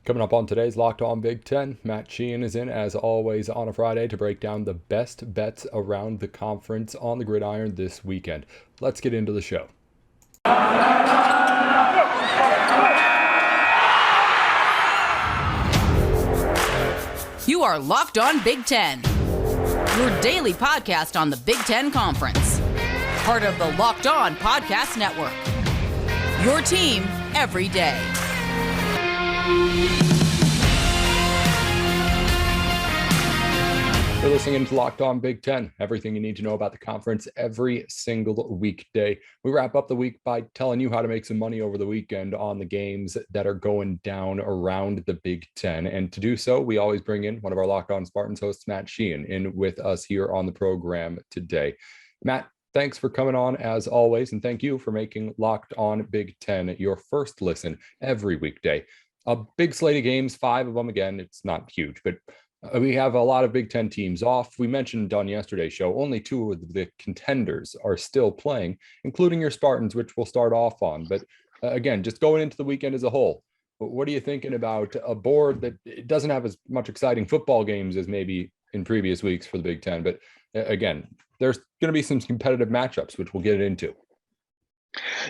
Coming up on today's Locked On Big Ten, Matt Sheehan is in, as always, on a Friday to break down the best bets around the conference on the gridiron this weekend. Let's get into the show. You are Locked On Big Ten, your daily podcast on the Big Ten Conference. Part of the Locked On Podcast Network. Your team every day. You're listening to Locked On Big Ten, everything you need to know about the conference every single weekday. We wrap up the week by telling you how to make some money over the weekend on the games that are going down around the Big Ten. And to do so, we always bring in one of our Locked On Spartans hosts, Matt Sheehan, in with us here on the program today. Matt, thanks for coming on as always, and thank you for making Locked On Big Ten your first listen every weekday. A big slate of games, 5 of them. Again, it's not huge, but we have a lot of Big Ten teams off. We mentioned on yesterday's show, only 2 of the contenders are still playing, including your Spartans, which we'll start off on. But again, just going into the weekend as a whole, what are you thinking about a board that it doesn't have as much exciting football games as maybe in previous weeks for the Big Ten? But again, there's going to be some competitive matchups, which we'll get into.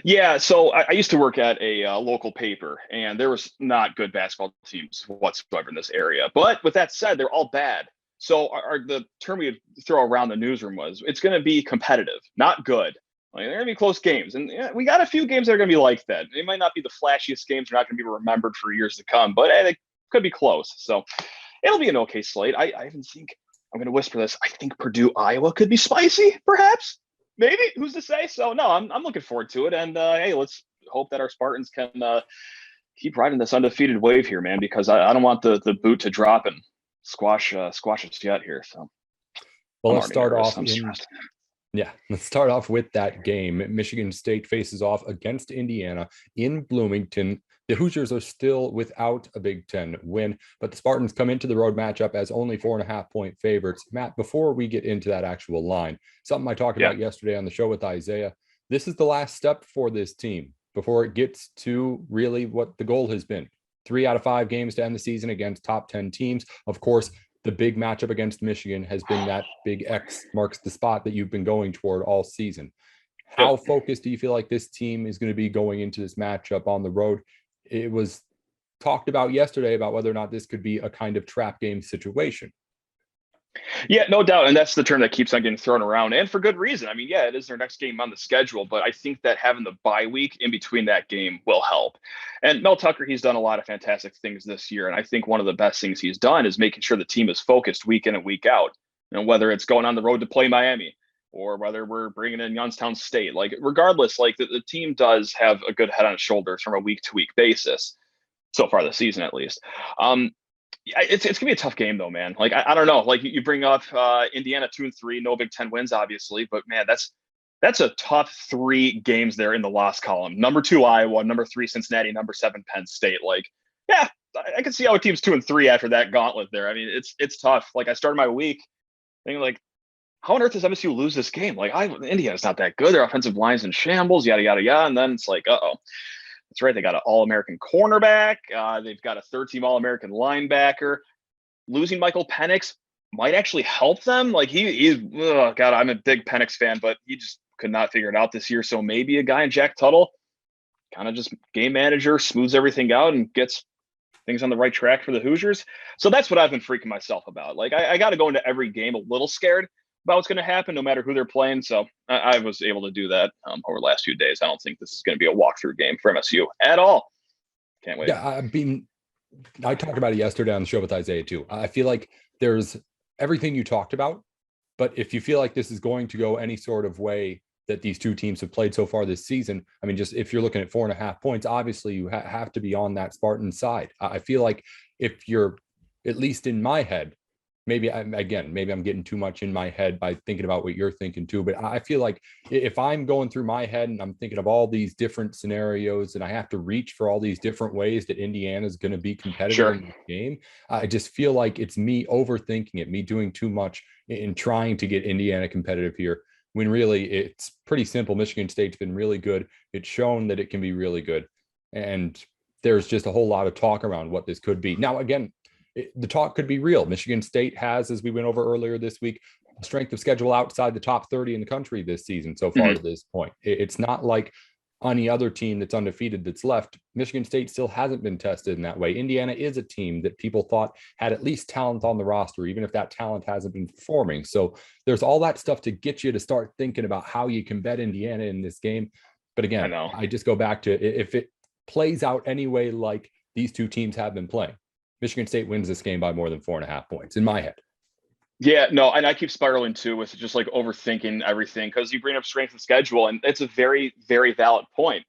Yeah, so I used to work at a local paper, and there was not good basketball teams whatsoever in this area. But with that said, they're all bad. So the term we would throw around the newsroom was, it's going to be competitive, not good. Like, they're going to be close games. And we got a few games that are going to be like that. It might not be the flashiest games. They're not going to be remembered for years to come, but they could be close. So it'll be an okay slate. I even think, I'm going to whisper this, I think Purdue, Iowa could be spicy, perhaps. Maybe, who's to say? So no, I'm looking forward to it. And hey, let's hope that our Spartans can keep riding this undefeated wave here, man, because I don't want the boot to drop and squash us yet here. So well, let's start off. Let's start off with that game. Michigan State faces off against Indiana in Bloomington. The Hoosiers are still without a Big Ten win, but the Spartans come into the road matchup as only 4.5-point favorites. Matt, before we get into that actual line, something I talked about yesterday on the show with Isaiah, this is the last step for this team before it gets to really what the goal has been. 3 out of 5 games to end the season against top 10 teams. Of course, the big matchup against Michigan has been that big X marks the spot that you've been going toward all season. How focused do you feel like this team is going to be going into this matchup on the road? It was talked about yesterday about whether or not this could be a kind of trap game situation. Yeah, no doubt. And that's the term that keeps on getting thrown around, and for good reason. I mean, yeah, it is their next game on the schedule, but I think that having the bye week in between that game will help. And Mel Tucker, he's done a lot of fantastic things this year. And I think one of the best things he's done is making sure the team is focused week in and week out. And whether it's going on the road to play Miami, or whether we're bringing in Youngstown State, like regardless, like the team does have a good head on its shoulders from a week-to-week basis, so far this season at least. It's gonna be a tough game though, man. Like I don't know. Like you bring up Indiana 2-3, no Big Ten wins, obviously, but man, that's a tough 3 games there in the loss column. Number 2 Iowa, number 3 Cincinnati, number 7 Penn State. Like, yeah, I can see how a team's 2-3 after that gauntlet there. I mean, it's tough. Like I started my week thinking like, how on earth does MSU lose this game? Like, Indiana's not that good. Their offensive line's in shambles, yada, yada, yada. And then it's like, that's right. They got an All-American cornerback. They've got a third-team All-American linebacker. Losing Michael Penix might actually help them. Like, God, I'm a big Penix fan, but he just could not figure it out this year. So maybe a guy in Jack Tuttle, kind of just game manager, smooths everything out and gets things on the right track for the Hoosiers. So that's what I've been freaking myself about. Like, I got to go into every game a little scared about what's going to happen, no matter who they're playing. So I was able to do that over the last few days. I don't think this is going to be a walkthrough game for MSU at all. Can't wait. Yeah, I talked about it yesterday on the show with Isaiah too. I feel like there's everything you talked about, but if you feel like this is going to go any sort of way that these two teams have played so far this season, I mean, just if you're looking at 4.5 points, obviously you have to be on that Spartan side. I feel like if you're, at least in my head, maybe I'm getting too much in my head by thinking about what you're thinking too. But I feel like if I'm going through my head and I'm thinking of all these different scenarios and I have to reach for all these different ways that Indiana is going to be competitive in the game, I just feel like it's me overthinking it, me doing too much in trying to get Indiana competitive here, when really it's pretty simple. Michigan State's been really good. It's shown that it can be really good. And there's just a whole lot of talk around what this could be. Now, again, the talk could be real. Michigan State has, as we went over earlier this week, a strength of schedule outside the top 30 in the country this season so far to this point. It's not like any other team that's undefeated that's left. Michigan State still hasn't been tested in that way. Indiana is a team that people thought had at least talent on the roster, even if that talent hasn't been performing. So there's all that stuff to get you to start thinking about how you can bet Indiana in this game. But again, I just go back to, if it plays out anyway like these two teams have been playing, Michigan State wins this game by more than 4.5 points in my head. Yeah, no, and I keep spiraling too with just like overthinking everything, because you bring up strength of schedule, and it's a very, very valid point.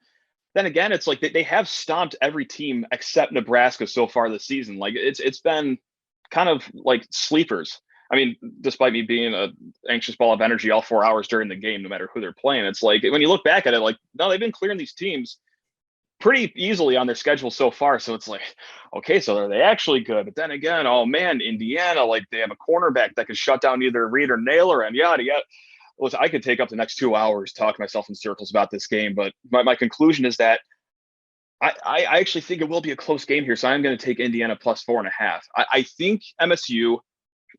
Then again, it's like they have stomped every team except Nebraska so far this season. Like it's been kind of like sleepers. I mean, despite me being an anxious ball of energy all 4 hours during the game, no matter who they're playing, it's like when you look back at it, like, no, they've been clearing these teams pretty easily on their schedule so far. So it's like, okay, so are they actually good? But then again, oh man, Indiana, like they have a cornerback that can shut down either Reed or Naylor and yada yada. Listen, I could take up the next 2 hours talking myself in circles about this game, but my conclusion is that I actually think it will be a close game here. So I'm going to take Indiana plus 4.5. I think MSU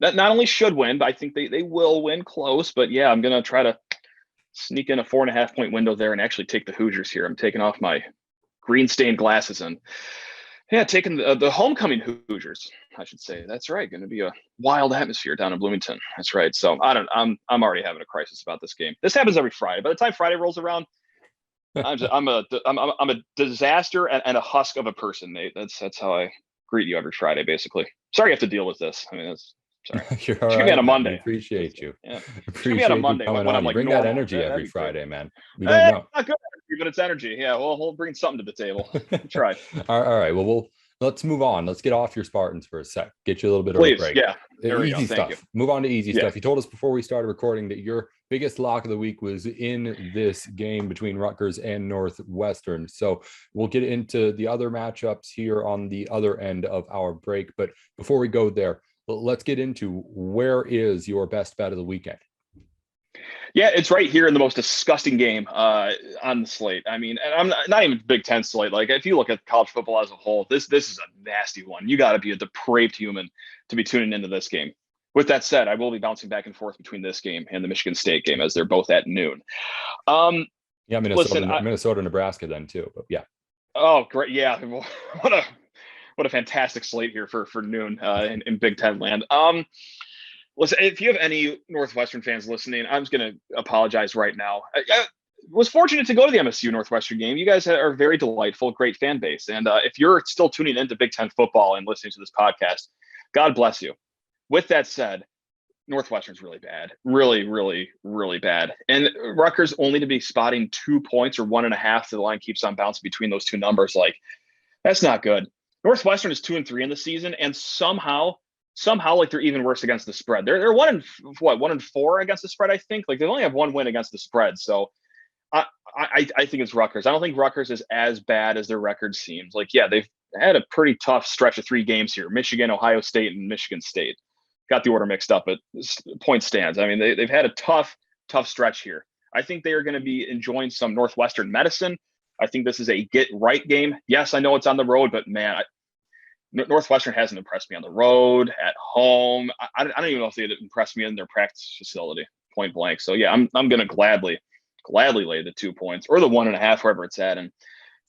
not only should win, but I think they will win close. But yeah, I'm going to try to sneak in a 4.5 point window there and actually take the Hoosiers here. I'm taking off my green stained glasses and taking the homecoming Hoosiers, I should say. That's right. Going to be a wild atmosphere down in Bloomington. That's right. So I'm already having a crisis about this game. This happens every Friday. By the time Friday rolls around, I'm a disaster and a husk of a person, Nate. That's how I greet you every Friday, basically. Sorry, you have to deal with this. I mean, that's sorry. You're all right. Should be on a Monday. We appreciate you. Yeah. Appreciate be on a Monday you coming when on. I'm like bring normal. that energy Yeah, every that'd be Friday, man. We don't know. Not good energy, but it's energy. Yeah, we'll bring something to the table. Try. All right. Well, let's move on. Let's get off your Spartans for a sec. Get you a little bit Please, of a break. Yeah. There we Easy go. stuff. You. Move on to easy stuff. You told us before we started recording that your biggest lock of the week was in this game between Rutgers and Northwestern. So we'll get into the other matchups here on the other end of our break. But before we go there, let's get into where is your best bet of the weekend. Yeah, it's right here in the most disgusting game on the slate. I mean, and I'm not even Big Ten slate. Like, if you look at college football as a whole, this is a nasty one. You got to be a depraved human to be tuning into this game. With that said, I will be bouncing back and forth between this game and the Michigan State game, as they're both at noon. Yeah, Minnesota, Nebraska then too. But yeah. Oh, great! Yeah, what a fantastic slate here for noon in Big Ten land. Listen, if you have any Northwestern fans listening, I'm just going to apologize right now. I was fortunate to go to the MSU Northwestern game. You guys are very delightful, great fan base. And if you're still tuning into Big Ten football and listening to this podcast, God bless you. With that said, Northwestern's really bad. Really, really, really bad. And Rutgers only to be spotting 2 points or 1.5. The line keeps on bouncing between those two numbers. Like, that's not good. Northwestern is 2-3 in the season, and somehow like they're even worse against the spread. They're 1-4 against the spread, I think. Like, they only have one win against the spread. So I think it's Rutgers. I don't think Rutgers is as bad as their record seems. Like, yeah, they've had a pretty tough stretch of 3 games here: Michigan, Ohio State, and Michigan State. Got the order mixed up, but point stands. I mean, they've had a tough stretch here. I think they are going to be enjoying some Northwestern medicine. I think this is a get right game. Yes, I know it's on the road, but man, Northwestern hasn't impressed me on the road, at home. I don't even know if they'd impressed me in their practice facility, point blank. So yeah, I'm going to gladly lay the 2 points or the 1.5, wherever it's at, and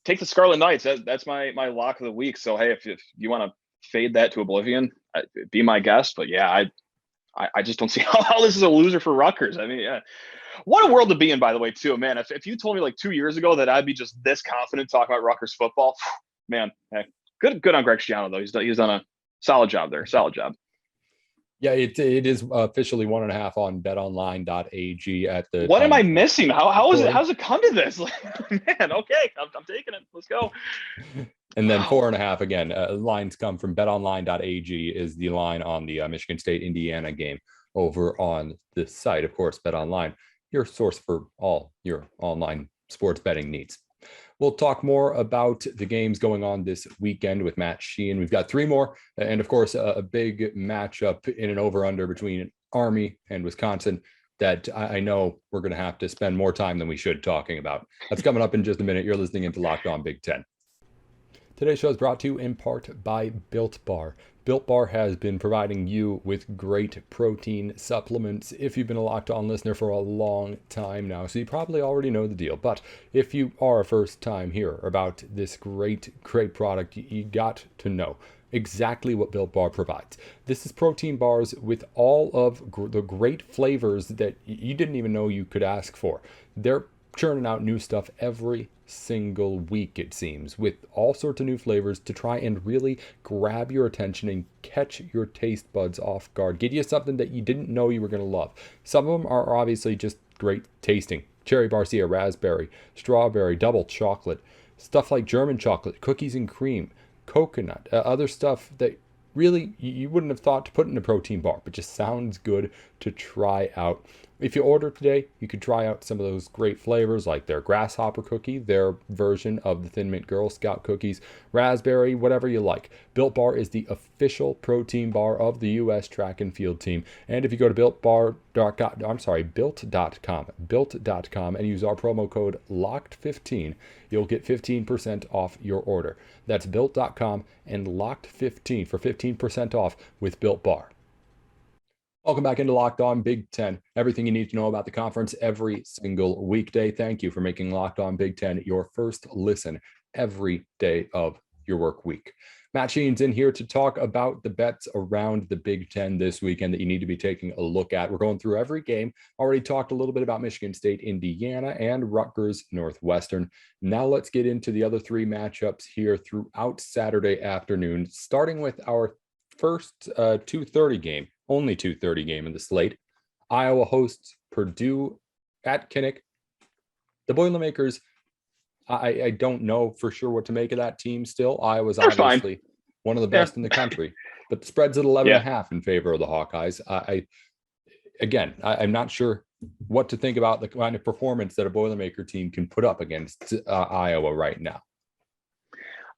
take the Scarlet Knights. That's my lock of the week. So hey, if you want to fade that to oblivion, be my guest. But yeah, I just don't see how this is a loser for Rutgers. I mean, yeah. What a world to be in, by the way, too, man. If you told me like 2 years ago that I'd be just this confident talking about Rutgers football, man, hey, good on Greg Schiano, though. He's done a solid job there. Solid job. Yeah, it is officially 1.5 on betonline.ag at the. What am I missing? How's it come to this? Man, okay, I'm taking it. Let's go. And then 4.5 again. Lines come from betonline.ag is the line on the Michigan State Indiana game over on this site. Of course, BetOnline, your source for all your online sports betting needs. We'll talk more about the games going on this weekend with Matt Sheehan. We've got 3 more, and of course, a big matchup in an over-under between Army and Wisconsin that I know we're going to have to spend more time than we should talking about. That's coming up in just a minute. You're listening into Locked On Big Ten. Today's show is brought to you in part by Built Bar. Built Bar has been providing you with great protein supplements if you've been a Locked On listener for a long time now, so you probably already know the deal. But if you are a first time hearer about this great product, you got to know exactly what Built Bar provides. This is protein bars with all of the great flavors that you didn't even know you could ask for. They're churning out new stuff every single week, it seems, with all sorts of new flavors to try and really grab your attention and catch your taste buds off guard. Get you something that you didn't know you were going to love. Some of them are obviously just great tasting. Cherry Barcia, raspberry, strawberry, double chocolate, stuff like German chocolate, cookies and cream, coconut, other stuff that really you wouldn't have thought to put in a protein bar, but just sounds good to try out. If you order today, you could try out some of those great flavors like their grasshopper cookie, their version of the Thin Mint Girl Scout cookies, raspberry, whatever you like. Built Bar is the official protein bar of the U.S. track and field team. And if you go to built.com, and use our promo code LOCKED15, you'll get 15% off your order. That's built.com and LOCKED15 for 15% off with Built Bar. Welcome back into Locked On Big Ten. Everything you need to know about the conference every single weekday. Thank you for making Locked On Big Ten your first listen every day of your work week. Matt Sheehan's in here to talk about the bets around the Big Ten this weekend that you need to be taking a look at. We're going through every game. Already talked a little bit about Michigan State, Indiana, and Rutgers, Northwestern. Now let's get into the other three matchups here throughout Saturday afternoon, starting with our first 2:30 game. Only 2:30 game in the slate. Iowa hosts Purdue at Kinnick. The Boilermakers, I don't know for sure what to make of that team still. Iowa's They're obviously fine. one of the best in the country, but the spread's at 11.5 in favor of the Hawkeyes. I'm not sure what to think about the kind of performance that a Boilermaker team can put up against Iowa right now.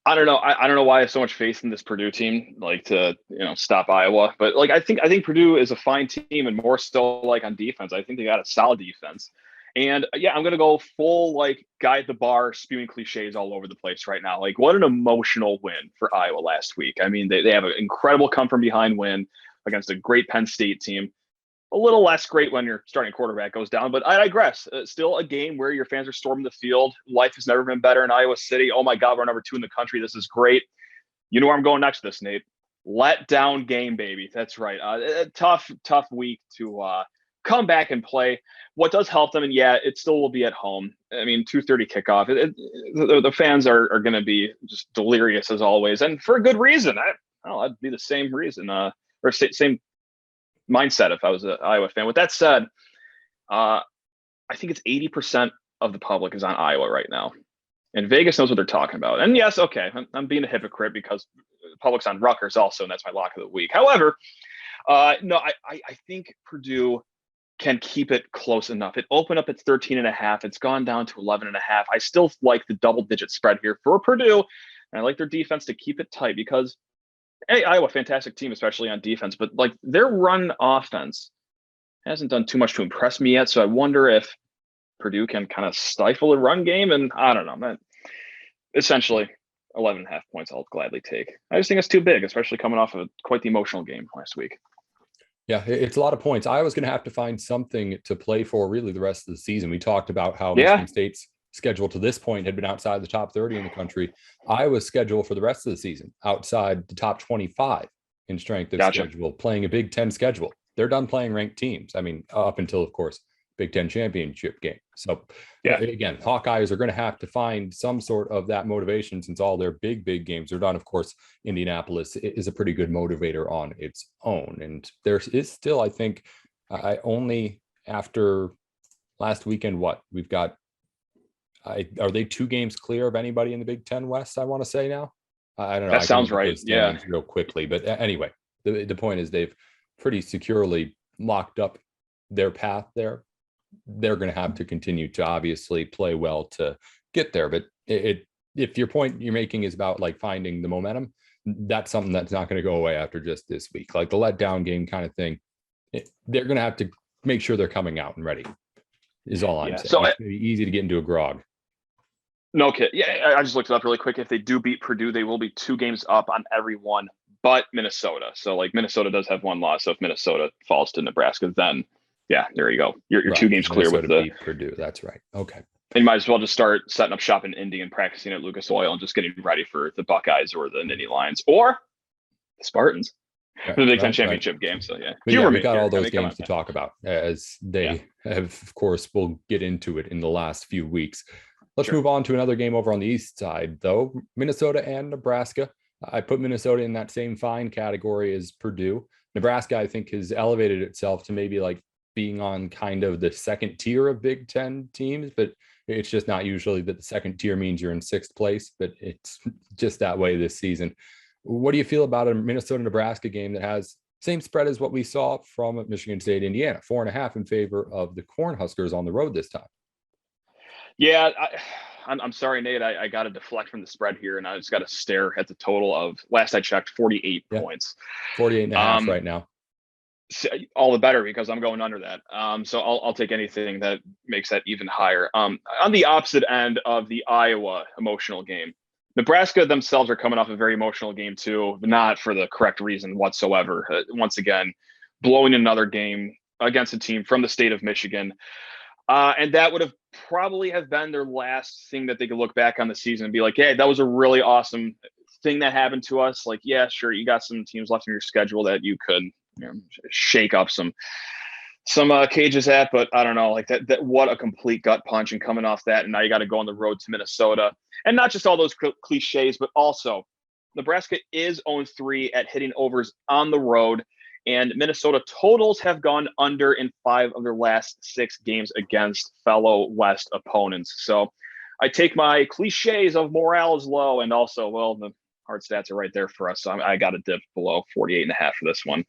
I don't know. I don't know why I have so much faith in this Purdue team, like to stop Iowa. But like I think Purdue is a fine team, and more so like on defense. I think they got a solid defense. And yeah, I'm gonna go full like guy at the bar, spewing cliches all over the place right now. Like what an emotional win for Iowa last week. I mean, they have an incredible come from behind win against a great Penn State team. A little less great when your starting quarterback goes down, but I digress. Still a game where your fans are storming the field. Life has never been better in Iowa City. Oh my God, we're number 2 in the country. This is great. You know where I'm going next with this, Nate. Let down game, baby. That's right. A tough week to come back and play. What does help them, and yeah, it still will be at home. I mean, 2:30 kickoff. The fans are going to be just delirious as always, and for a good reason. That'd be the same reason, or same mindset if I was an Iowa fan. With that said, I think it's 80% of the public is on Iowa right now, and Vegas knows what they're talking about. And yes, okay, I'm being a hypocrite because the public's on Rutgers also, and that's my lock of the week. However, no, I think Purdue can keep it close enough. It opened up at 13.5. It's gone down to 11.5. I still like the double-digit spread here for Purdue, and I like their defense to keep it tight because hey, Iowa, fantastic team, especially on defense, but like their run offense hasn't done too much to impress me yet. So I wonder if Purdue can kind of stifle a run game. And I don't know, man. Essentially 11.5 points I'll gladly take. I just think it's too big, especially coming off of quite the emotional game last week. Yeah, it's a lot of points. Iowa's going to have to find something to play for really the rest of the season. We talked about how Michigan State's schedule to this point had been outside the top 30 in the country. Iowa's schedule for the rest of the season outside the top 25 in strength of schedule, playing a Big Ten schedule. They're done playing ranked teams. I mean, up until, of course, Big Ten championship game. So again, Hawkeyes are going to have to find some sort of that motivation since all their big games are done. Of course, Indianapolis is a pretty good motivator on its own. And there is still, I think, only after last weekend, we've got, are they 2 games clear of anybody in the Big Ten West, I want to say now? I don't know. That sounds right. Yeah. Real quickly. But anyway, the point is they've pretty securely locked up their path there. They're going to have to continue to obviously play well to get there. But if your point you're making is about like finding the momentum, that's something that's not going to go away after just this week. Like the letdown game kind of thing, they're going to have to make sure they're coming out and ready is all I'm saying. So it's going to be easy to get into a grog. No kid. Yeah, I just looked it up really quick. If they do beat Purdue, they will be 2 games up on everyone but Minnesota. So like Minnesota does have 1 loss. So if Minnesota falls to Nebraska, then yeah, there you go. You're Right, 2 because games clear with Minnesota the. beat Purdue. That's right. Okay. And you might as well just start setting up shop in Indy and practicing at Lucas Oil and just getting ready for the Buckeyes or the Nittany Lions or the Spartans Right. for the Big Ten Right. Right. championship game. So yeah, But yeah, humor we me got here. all I those mean, come games on, to man. talk about, as Yeah, they have, of course, we'll get into it in the last few weeks. Let's sure. move on to another game over on the east side, though. Minnesota and Nebraska. I put Minnesota in that same fine category as Purdue. Nebraska, I think, has elevated itself to maybe like being on kind of the second tier of Big Ten teams, but it's just not usually that the second tier means you're in 6th place, but it's just that way this season. What do you feel about a Minnesota Nebraska game that has same spread as what we saw from Michigan State, Indiana, 4.5 in favor of the Cornhuskers on the road this time? Yeah, I'm sorry, Nate. I got to deflect from the spread here, and I just got to stare at the total of last I checked, 48 Yeah, points. 48.5 right now. So all the better because I'm going under that. So I'll take anything that makes that even higher. On the opposite end of the Iowa emotional game, Nebraska themselves are coming off a very emotional game too, but not for the correct reason whatsoever. Once again, blowing another game against a team from the state of Michigan. And that would have probably have been their last thing that they could look back on the season and be like, hey, that was a really awesome thing that happened to us. Like, yeah, sure, you got some teams left in your schedule that you could shake up some cages at, but I don't know, like that what a complete gut punch, and coming off that, and now you got to go on the road to Minnesota, and not just all those cliches, but also Nebraska is 0-3 at hitting overs on the road. And Minnesota totals have gone under in 5 of their last 6 games against fellow West opponents. So I take my cliches of morale is low, and also, well, the hard stats are right there for us. So I got to dip below 48.5 for this one.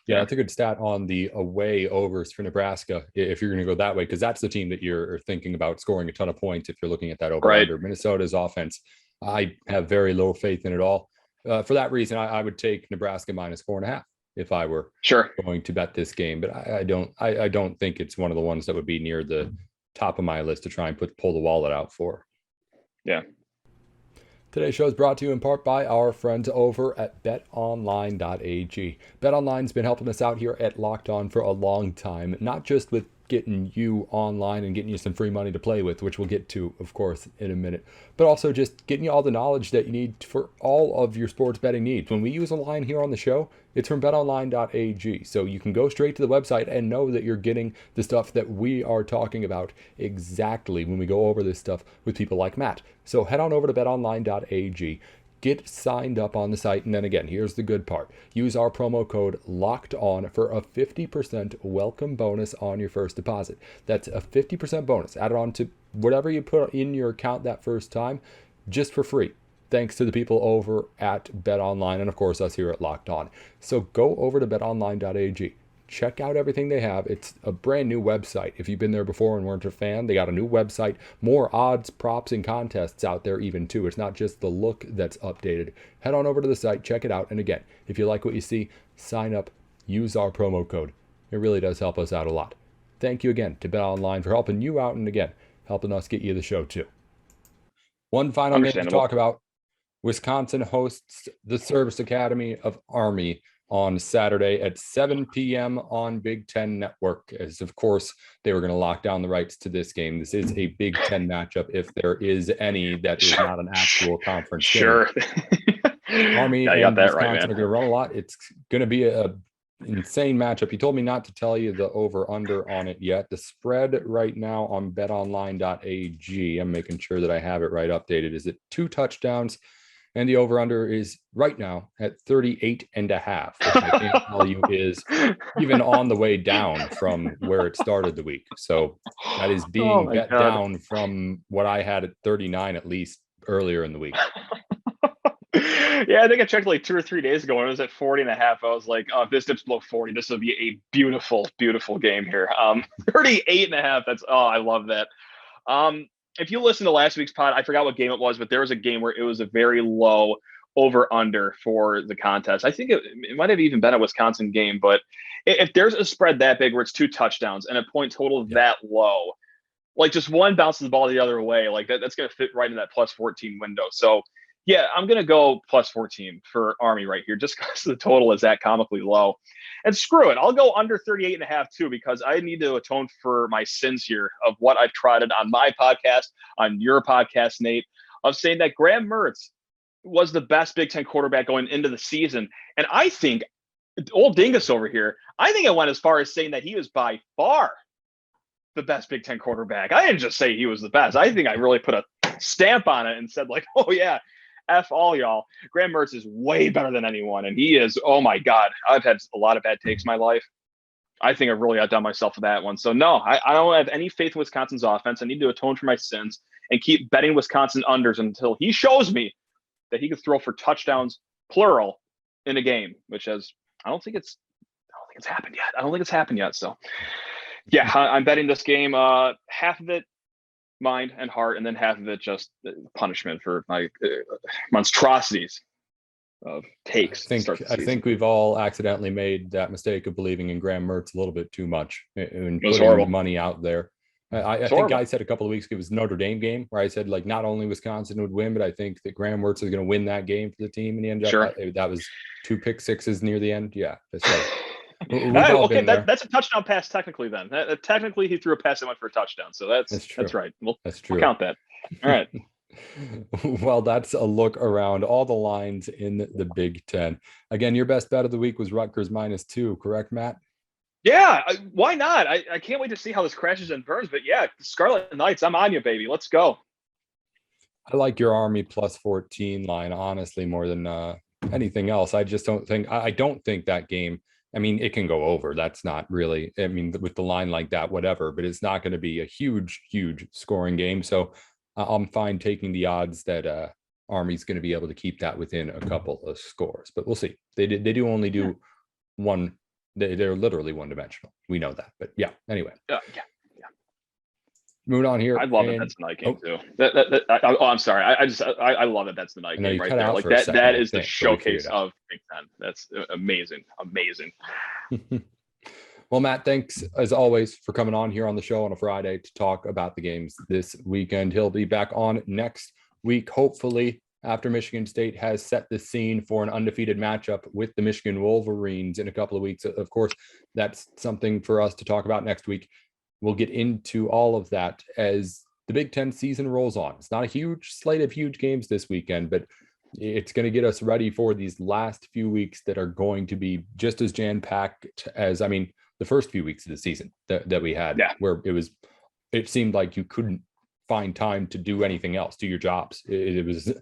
Yeah, that's a good stat on the away overs for Nebraska, if you're going to go that way, because that's the team that you're thinking about scoring a ton of points if you're looking at that over-under. Right. Minnesota's offense, I have very low faith in it all. For that reason, I would take Nebraska minus 4.5 if I were going to bet this game. But I don't think it's one of the ones that would be near the top of my list to try and pull the wallet out for. Yeah. Today's show is brought to you in part by our friends over at betonline.ag. BetOnline's been helping us out here at Locked On for a long time, not just with getting you online and getting you some free money to play with, which we'll get to, of course, in a minute, but also just getting you all the knowledge that you need for all of your sports betting needs. When we use a line here on the show, it's from betonline.ag. So you can go straight to the website and know that you're getting the stuff that we are talking about exactly when we go over this stuff with people like Matt. So head on over to betonline.ag. Get signed up on the site, and then again, here's the good part. Use our promo code LOCKEDON for a 50% welcome bonus on your first deposit. That's a 50% bonus added on to whatever you put in your account that first time, just for free. Thanks to the people over at BetOnline and, of course, us here at Locked On. So go over to betonline.ag. Check out everything they have. It's a brand new website. If you've been there before and weren't a fan, they got a new website, more odds, props, and contests out there even too. It's not just the look that's updated. Head on over to the site, check it out. And again, if you like what you see, sign up, use our promo code. It really does help us out a lot. Thank you again to BetOnline for helping you out, and again, helping us get you the show too. One final name to talk about. Wisconsin hosts the Service Academy of Army on Saturday at 7 p.m. on Big Ten Network, as of course they were going to lock down the rights to this game. This is a Big Ten matchup, if there is any that is not an actual conference game. Army and Wisconsin are going to run a lot. It's going to be a insane matchup. You told me not to tell you the over-under on it yet. The spread right now on betonline.ag, I'm making sure that I have it right updated, is it 2 touchdowns? And the over-under is right now at 38.5, which I can't tell you is even on the way down from where it started the week. So that is being bet down from what I had at 39 at least earlier in the week. Yeah, I think I checked like 2 or 3 days ago when it was at 40.5. I was like, oh, if this dips below 40, this will be a beautiful, beautiful game here. 38.5. I love that. If you listen to last week's pod, I forgot what game it was, but there was a game where it was a very low over-under for the contest. I think it might have even been a Wisconsin game, but if there's a spread that big where it's 2 touchdowns and a point total that low, Like just one bounces the ball the other way, like that's going to fit right in that plus 14 window. So yeah, I'm going to go plus 14 for Army right here, just because the total is that comically low. And screw it, I'll go under 38 and a half too, because I need to atone for my sins here of what I've trotted on my podcast, on your podcast, Nate, of saying that Graham Mertz was the best Big Ten quarterback going into the season. And I think old Dingus over here, I think I went as far as saying that he was by far the best Big Ten quarterback. I didn't just say he was the best. I think I really put a stamp on it and said, like, oh yeah, F all y'all. Graham Mertz is way better than anyone. And he is, oh my God, I've had a lot of bad takes in my life. I think I've really outdone myself with that one. So no, I don't have any faith in Wisconsin's offense. I need to atone for my sins and keep betting Wisconsin unders until he shows me that he can throw for touchdowns, plural, in a game, which has, I don't think it's happened yet. I don't think it's happened yet. So yeah, I'm betting this game, half of it mind and heart, and then half of it just punishment for my monstrosities of takes. I think we've all accidentally made that mistake of believing in Graham Mertz a little bit too much and putting money out there. I think I said a couple of weeks ago, it was Notre Dame game where I said, like, not only Wisconsin would win, but I think that Graham Mertz is going to win that game for the team. And he ended up, that was 2 pick sixes near the end. Yeah, that's right. Okay, that's a touchdown pass technically then. Technically, he threw a pass that went for a touchdown. So that's right. That's true. We'll count that. All right. Well, that's a look around all the lines in the Big Ten. Again, your best bet of the week was Rutgers -2, correct, Matt? Yeah, why not? I can't wait to see how this crashes and burns. But yeah, Scarlet Knights, I'm on you, baby. Let's go. I like your Army plus 14 line, honestly, more than anything else. I just don't think, I don't think that game, I mean, it can go over. That's not really, I mean, with the line like that, whatever, but it's not going to be a huge scoring game. So I'm fine taking the odds that Army's going to be able to keep that within a couple of scores, but we'll see. They do only do one. They're literally one-dimensional. We know that, but yeah. Anyway, yeah. Moving on here. I love it. That's the night game too. I'm sorry. I love it. That's the night game right there. Like that is the showcase of Big Ten. That's amazing. Well, Matt, thanks as always for coming on here on the show on a Friday to talk about the games this weekend. He'll be back on next week, hopefully, after Michigan State has set the scene for an undefeated matchup with the Michigan Wolverines in a couple of weeks. Of course, that's something for us to talk about next week. We'll get into all of that as the Big Ten season rolls on. It's not a huge slate of huge games this weekend, but it's going to get us ready for these last few weeks that are going to be just as jam-packed as, I mean, the first few weeks of the season that we had, where it seemed like you couldn't find time to do anything else, do your jobs. It was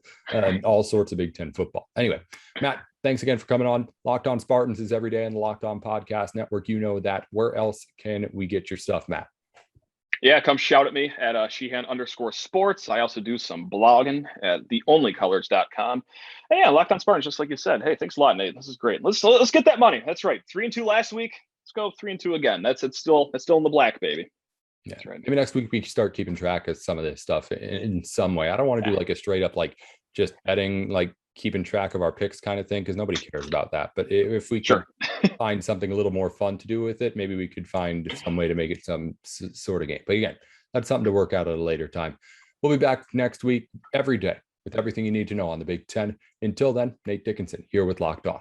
all sorts of Big Ten football. Anyway, Matt, thanks again for coming on. Locked On Spartans is every day in the Locked On Podcast Network. You know that. Where else can we get your stuff, Matt? Yeah, come shout at me at Sheehan_sports. I also do some blogging at theonlycolors.com. Hey, yeah, Locked On Spartans, just like you said. Hey, thanks a lot, Nate. This is great. Let's get that money. That's right. 3-2 last week. Let's go 3-2 again. It's still in the black, baby. Yeah, right. Maybe next week we start keeping track of some of this stuff in some way. I don't want to do like a straight up like just betting, like keeping track of our picks kind of thing, because nobody cares about that. But if we could find something a little more fun to do with it, maybe we could find some way to make it some sort of game. But again, that's something to work out at a later time. We'll be back next week every day with everything you need to know on the Big Ten. Until then, Nate Dickinson here with Locked On.